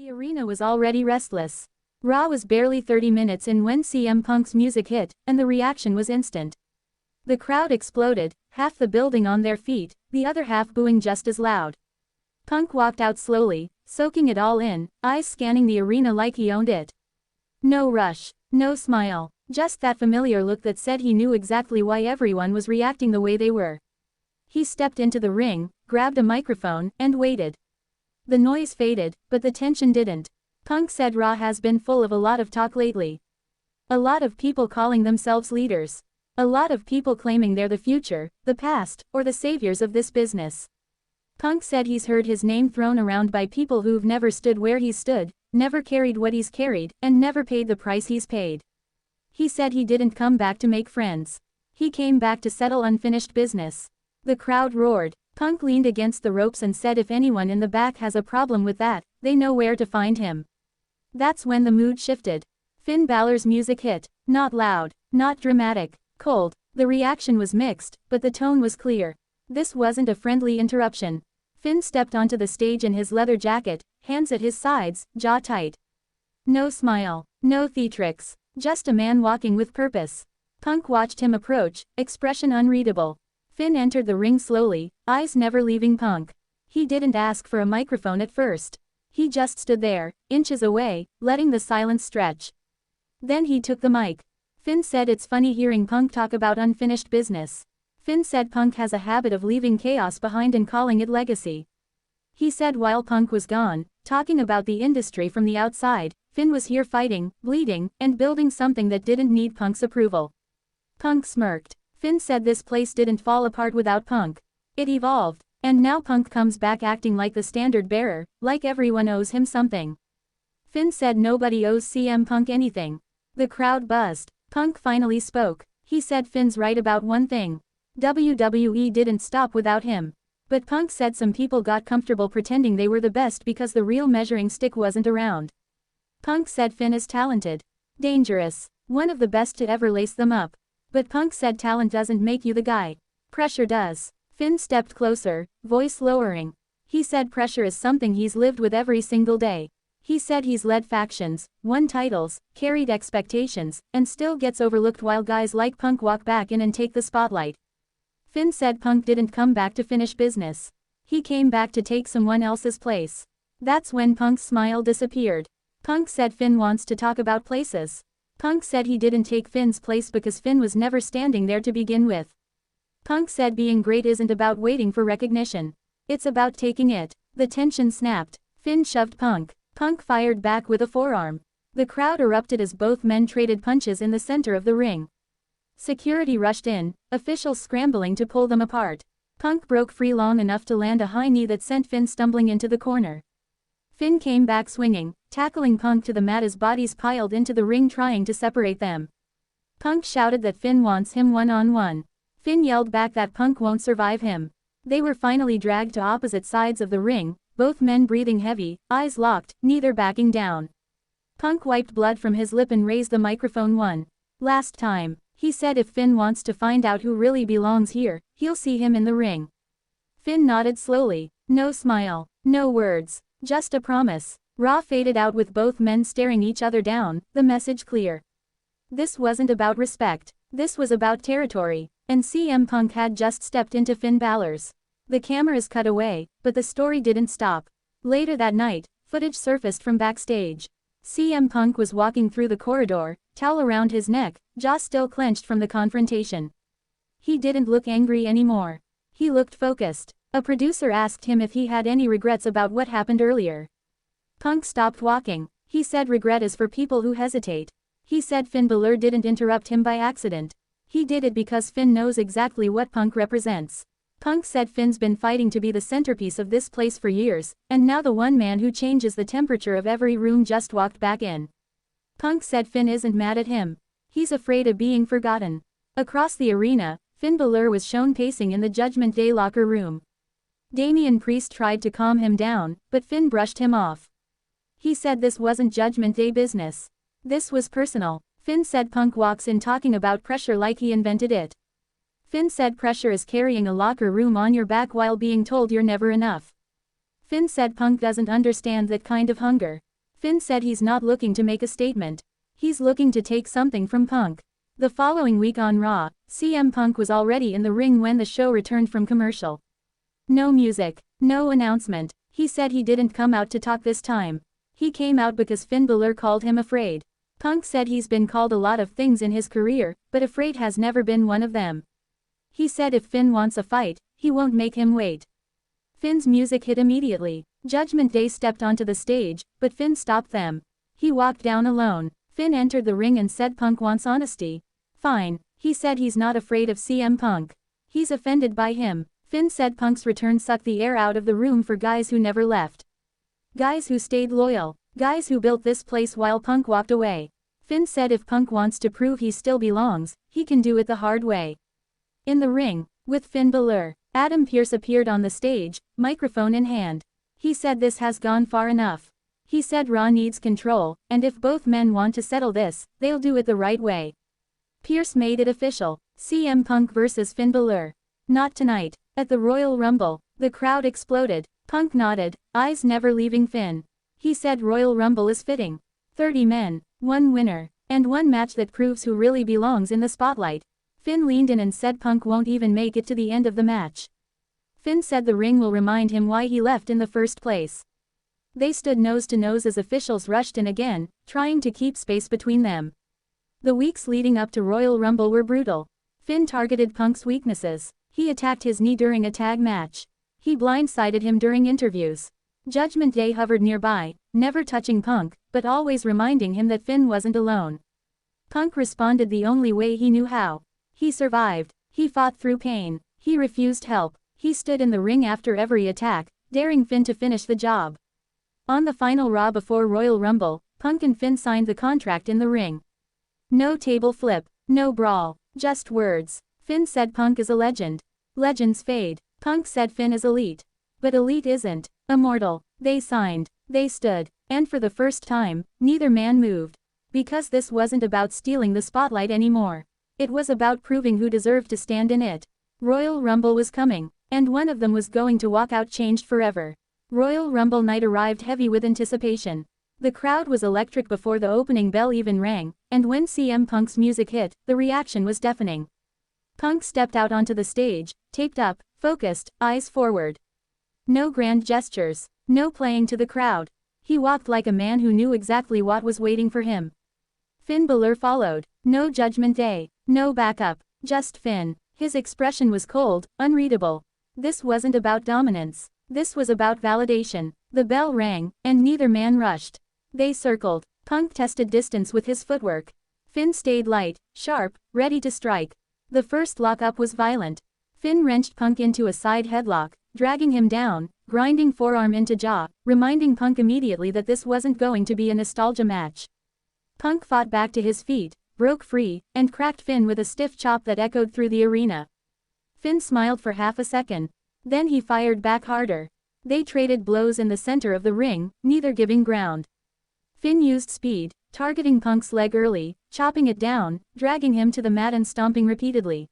The arena was already restless. Raw was barely 30 minutes in when CM Punk's music hit, and the reaction was instant. The crowd exploded, half the building on their feet, the other half booing just as loud. Punk walked out slowly, soaking it all in, eyes scanning the arena like he owned it. No rush, no smile, just that familiar look that said he knew exactly why everyone was reacting the way they were. He stepped into the ring, grabbed a microphone, and waited. The noise faded, but the tension didn't. Punk said Raw has been full of a lot of talk lately. A lot of people calling themselves leaders. A lot of people claiming they're the future, the past, or the saviors of this business. Punk said he's heard his name thrown around by people who've never stood where he's stood, never carried what he's carried, and never paid the price he's paid. He said he didn't come back to make friends. He came back to settle unfinished business. The crowd roared. Punk leaned against the ropes and said if anyone in the back has a problem with that, they know where to find him. That's when the mood shifted. Finn Balor's music hit. Not loud, not dramatic, cold. The reaction was mixed, but the tone was clear. This wasn't a friendly interruption. Finn stepped onto the stage in his leather jacket, hands at his sides, jaw tight. No smile, no theatrics, just a man walking with purpose. Punk watched him approach, expression unreadable. Finn entered the ring slowly, eyes never leaving Punk. He didn't ask for a microphone at first. He just stood there, inches away, letting the silence stretch. Then he took the mic. Finn said it's funny hearing Punk talk about unfinished business. Finn said Punk has a habit of leaving chaos behind and calling it legacy. He said while Punk was gone, talking about the industry from the outside, Finn was here fighting, bleeding, and building something that didn't need Punk's approval. Punk smirked. Finn said this place didn't fall apart without Punk. It evolved, and now Punk comes back acting like the standard bearer, like everyone owes him something. Finn said nobody owes CM Punk anything. The crowd buzzed. Punk finally spoke. He said Finn's right about one thing. WWE didn't stop without him. But Punk said some people got comfortable pretending they were the best because the real measuring stick wasn't around. Punk said Finn is talented. Dangerous. One of the best to ever lace them up. But Punk said talent doesn't make you the guy. Pressure does. Finn stepped closer, voice lowering. He said pressure is something he's lived with every single day. He said he's led factions, won titles, carried expectations, and still gets overlooked while guys like Punk walk back in and take the spotlight. Finn said Punk didn't come back to finish business. He came back to take someone else's place. That's when Punk's smile disappeared. Punk said Finn wants to talk about places. Punk said he didn't take Finn's place because Finn was never standing there to begin with. Punk said being great isn't about waiting for recognition. It's about taking it. The tension snapped. Finn shoved Punk. Punk fired back with a forearm. The crowd erupted as both men traded punches in the center of the ring. Security rushed in, officials scrambling to pull them apart. Punk broke free long enough to land a high knee that sent Finn stumbling into the corner. Finn came back swinging, tackling Punk to the mat as bodies piled into the ring trying to separate them. Punk shouted that Finn wants him one-on-one. Finn yelled back that Punk won't survive him. They were finally dragged to opposite sides of the ring, both men breathing heavy, eyes locked, neither backing down. Punk wiped blood from his lip and raised the microphone one last time. He said if Finn wants to find out who really belongs here, he'll see him in the ring. Finn nodded slowly. No smile, no words. Just a promise. Raw faded out with both men staring each other down, the message clear. This wasn't about respect. This was about territory. And CM Punk had just stepped into Finn Balor's. The cameras cut away, but the story didn't stop. Later that night, footage surfaced from backstage. CM Punk was walking through the corridor, towel around his neck, jaw still clenched from the confrontation. He didn't look angry anymore. He looked focused. A producer asked him if he had any regrets about what happened earlier. Punk stopped walking. He said regret is for people who hesitate. He said Finn Balor didn't interrupt him by accident. He did it because Finn knows exactly what Punk represents. Punk said Finn's been fighting to be the centerpiece of this place for years, and now the one man who changes the temperature of every room just walked back in. Punk said Finn isn't mad at him. He's afraid of being forgotten. Across the arena, Finn Balor was shown pacing in the Judgment Day locker room. Damian Priest tried to calm him down, but Finn brushed him off. He said this wasn't Judgment Day business. This was personal. Finn said Punk walks in talking about pressure like he invented it. Finn said pressure is carrying a locker room on your back while being told you're never enough. Finn said Punk doesn't understand that kind of hunger. Finn said he's not looking to make a statement. He's looking to take something from Punk. The following week on Raw, CM Punk was already in the ring when the show returned from commercial. No music, no announcement. He said he didn't come out to talk this time. He came out because Finn Balor called him afraid. Punk said he's been called a lot of things in his career, but afraid has never been one of them. He said if Finn wants a fight, he won't make him wait. Finn's music hit immediately. Judgment Day stepped onto the stage, but Finn stopped them. He walked down alone. Finn entered the ring and said Punk wants honesty. Fine. He said he's not afraid of CM Punk. He's offended by him. Finn said Punk's return sucked the air out of the room for guys who never left. Guys who stayed loyal. Guys who built this place while Punk walked away. Finn said if Punk wants to prove he still belongs, he can do it the hard way. In the ring, with Finn Balor, Adam Pearce appeared on the stage, microphone in hand. He said this has gone far enough. He said Raw needs control, and if both men want to settle this, they'll do it the right way. Pearce made it official. CM Punk vs Finn Balor. Not tonight. At the Royal Rumble, the crowd exploded. Punk nodded, eyes never leaving Finn. He said Royal Rumble is fitting. 30 men, 1 winner, and 1 match that proves who really belongs in the spotlight. Finn leaned in and said Punk won't even make it to the end of the match. Finn said the ring will remind him why he left in the first place. They stood nose to nose as officials rushed in again, trying to keep space between them. The weeks leading up to Royal Rumble were brutal. Finn targeted Punk's weaknesses. He attacked his knee during a tag match. He blindsided him during interviews. Judgment Day hovered nearby, never touching Punk, but always reminding him that Finn wasn't alone. Punk responded the only way he knew how. He survived. He fought through pain. He refused help. He stood in the ring after every attack, daring Finn to finish the job. On the final Raw before Royal Rumble, Punk and Finn signed the contract in the ring. No table flip, no brawl, just words. Finn said Punk is a legend. Legends fade. Punk said Finn is elite. But elite isn't immortal. They signed. They stood. And for the first time, neither man moved. Because this wasn't about stealing the spotlight anymore. It was about proving who deserved to stand in it. Royal Rumble was coming, and one of them was going to walk out changed forever. Royal Rumble night arrived heavy with anticipation. The crowd was electric before the opening bell even rang, and when CM Punk's music hit, the reaction was deafening. Punk stepped out onto the stage, taped up, focused, eyes forward. No grand gestures, no playing to the crowd. He walked like a man who knew exactly what was waiting for him. Finn Balor followed. No Judgment Day, no backup, just Finn. His expression was cold, unreadable. This wasn't about dominance. This was about validation. The bell rang, and neither man rushed. They circled. Punk tested distance with his footwork. Finn stayed light, sharp, ready to strike. The first lock-up was violent. Finn wrenched Punk into a side headlock, dragging him down, grinding forearm into jaw, reminding Punk immediately that this wasn't going to be a nostalgia match. Punk fought back to his feet, broke free, and cracked Finn with a stiff chop that echoed through the arena. Finn smiled for half a second. Then he fired back harder. They traded blows in the center of the ring, neither giving ground. Finn used speed, targeting Punk's leg early, chopping it down, dragging him to the mat and stomping repeatedly.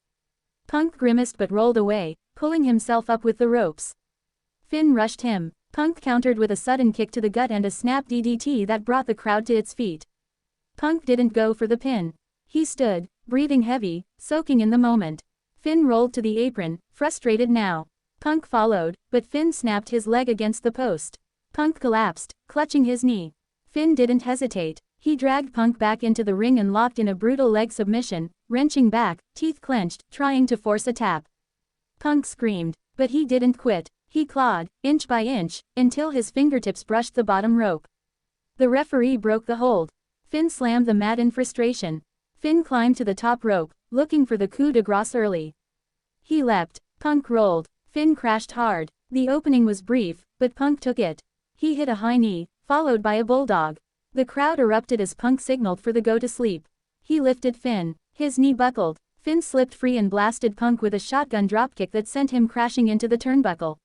Punk grimaced but rolled away, pulling himself up with the ropes. Finn rushed him. Punk countered with a sudden kick to the gut and a snap DDT that brought the crowd to its feet. Punk didn't go for the pin. He stood, breathing heavy, soaking in the moment. Finn rolled to the apron, frustrated now. Punk followed, but Finn snapped his leg against the post. Punk collapsed, clutching his knee. Finn didn't hesitate. He dragged Punk back into the ring and locked in a brutal leg submission, wrenching back, teeth clenched, trying to force a tap. Punk screamed, but he didn't quit. He clawed, inch by inch, until his fingertips brushed the bottom rope. The referee broke the hold. Finn slammed the mat in frustration. Finn climbed to the top rope, looking for the coup de grace early. He leapt. Punk rolled. Finn crashed hard. The opening was brief, but Punk took it. He hit a high knee, followed by a bulldog. The crowd erupted as Punk signaled for the go to sleep. He lifted Finn. His knee buckled. Finn slipped free and blasted Punk with a shotgun dropkick that sent him crashing into the turnbuckle.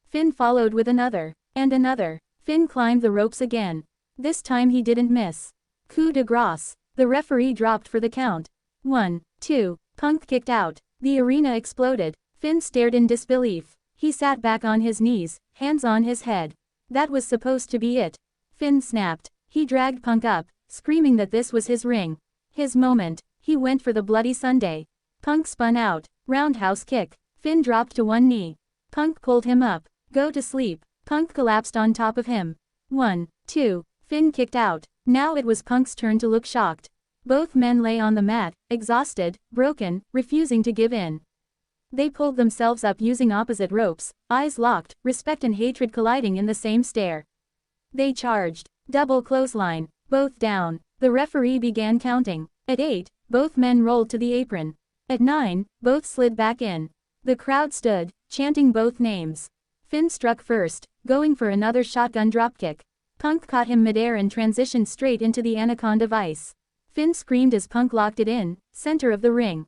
Finn followed with another. And another. Finn climbed the ropes again. This time he didn't miss. Coup de grace. The referee dropped for the count. 1, 2. Punk kicked out. The arena exploded. Finn stared in disbelief. He sat back on his knees, hands on his head. That was supposed to be it. Finn snapped. He dragged Punk up, screaming that this was his ring. His moment. He went for the Bloody Sunday. Punk spun out. Roundhouse kick. Finn dropped to one knee. Punk pulled him up. Go to sleep. Punk collapsed on top of him. 1, 2. Finn kicked out. Now it was Punk's turn to look shocked. Both men lay on the mat, exhausted, broken, refusing to give in. They pulled themselves up using opposite ropes, eyes locked, respect and hatred colliding in the same stare. They charged. Double clothesline. Both down. The referee began counting. At 8, both men rolled to the apron. At 9, both slid back in. The crowd stood, chanting both names. Finn struck first, going for another shotgun dropkick. Punk caught him midair and transitioned straight into the Anaconda Vice. Finn screamed as Punk locked it in, center of the ring.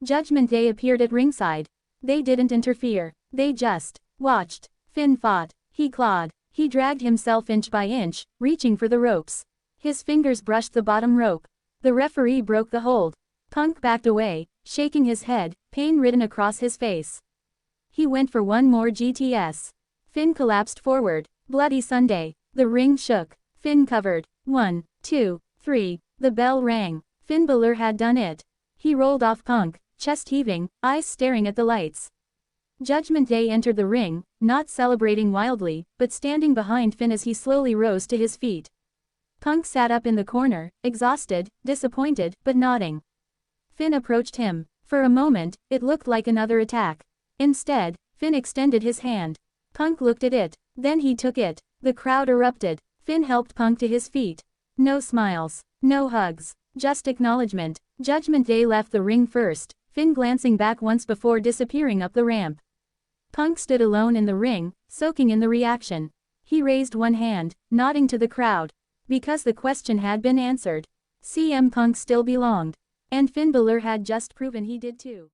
Judgment Day appeared at ringside. They didn't interfere. They just watched. Finn fought. He clawed. He dragged himself inch by inch, reaching for the ropes. His fingers brushed the bottom rope. The referee broke the hold. Punk backed away, shaking his head, pain written across his face. He went for one more GTS. Finn collapsed forward. Bloody Sunday. The ring shook. Finn covered. 1, 2, 3. The bell rang. Finn Balor had done it. He rolled off Punk, chest heaving, eyes staring at the lights. Judgment Day entered the ring, not celebrating wildly, but standing behind Finn as he slowly rose to his feet. Punk sat up in the corner, exhausted, disappointed, but nodding. Finn approached him. For a moment, it looked like another attack. Instead, Finn extended his hand. Punk looked at it. Then he took it. The crowd erupted. Finn helped Punk to his feet. No smiles. No hugs. Just acknowledgement. Judgment Day left the ring first, Finn glancing back once before disappearing up the ramp. Punk stood alone in the ring, soaking in the reaction. He raised one hand, nodding to the crowd. Because the question had been answered. CM Punk still belonged. And Finn Balor had just proven he did too.